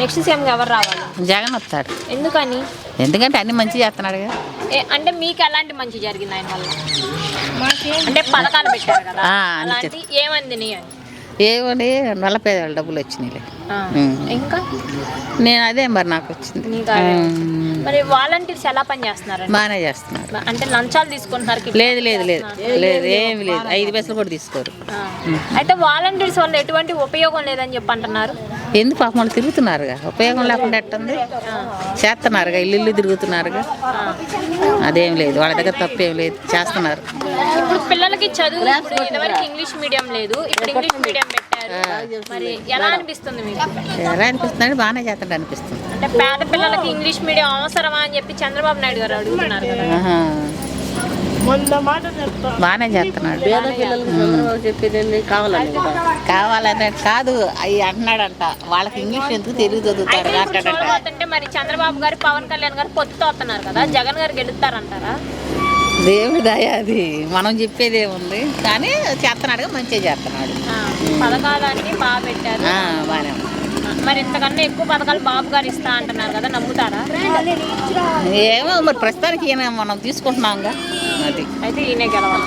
Next CM ఎవరు రావాలి? జగన్ వస్తాడు. ఎందుకని? ఎందుకంటే అన్ని మంచి చేస్తున్నాడు కదా. అంటే మీకు ఎలాంటి మంచి జరిగింది ఆయన వల్ల? అంటే పథకాలు పెట్టారు కదా, అలాంటి ఏమంది? ఏమని నలభై వేల డబ్బులు వచ్చినాయి. ఇంకా నేను అదే మరి నాకు వచ్చింది. మరి వాలంటీర్స్ ఎలా పని చేస్తున్నారు? బాగానే చేస్తున్నారు. అంటే లంచాలు తీసుకుంటున్నారు? లేదు లేదు లేదు లేదు, ఏమి లేదు, 5 పైసలు కూడా తీసుకోరు. అయితే వాలంటీర్స్ వల్ల ఎటువంటి ఉపయోగం లేదని చెప్పి అంటున్నారు. ఎందుకు పాపం వాళ్ళు తిరుగుతున్నారుగా, ఉపయోగం లేకుండా ఎట్టుంది, చేస్తున్నారుగా, ఇల్లు తిరుగుతున్నారుగా, అదేం లేదు, వాళ్ళ దగ్గర తప్పేం లేదు, చేస్తున్నారు. ఇప్పుడు పిల్లలకి చదువు ఇదివరకు ఇంగ్లీష్ మీడియం లేదు, ఇప్పుడు ఇంగ్లీష్ మీడియం పెట్టారు. మరి ఎలా అనిపిస్తుంది మీకు? ఎలా అనిపిస్తుంది? బాగానే చేస్తాడు అనిపిస్తుంది. అంటే పేద పిల్లలకి ఇంగ్లీష్ మీడియం అవసరమా అని చెప్పి చంద్రబాబు నాయుడు గారు అడుగుతున్నారు కదా. బాగానే చేస్తున్నాడు. కావాలని కాదు, అవి అంటున్నాడంట, వాళ్ళకి ఇంగ్లీష్ ఎందుకు తెలుగు చదువుతారు అంటే. మరి చంద్రబాబు గారు పవన్ కళ్యాణ్ గారు పొత్తుతో వస్తున్నారు కదా, జగన్ గారు గెలుస్తారంటారా? దేవుడి దయ అది, మనం చెప్పేది ఏముంది, కానీ చేస్తున్నాడుగా, మంచిగా చేస్తున్నాడు. పథకాలన్నీ బాగా పెట్టారు. బాగానే. మరి ఇంతకన్నా ఎక్కువ పథకాలు బాబు గారు ఇస్తా అంటున్నారు కదా, నమ్ముతారా? ఏమో మరి ప్రస్తుతానికి ఈయన మనం తీసుకుంటున్నాంగా, అది అయితే ఈయనే గెలవాలి.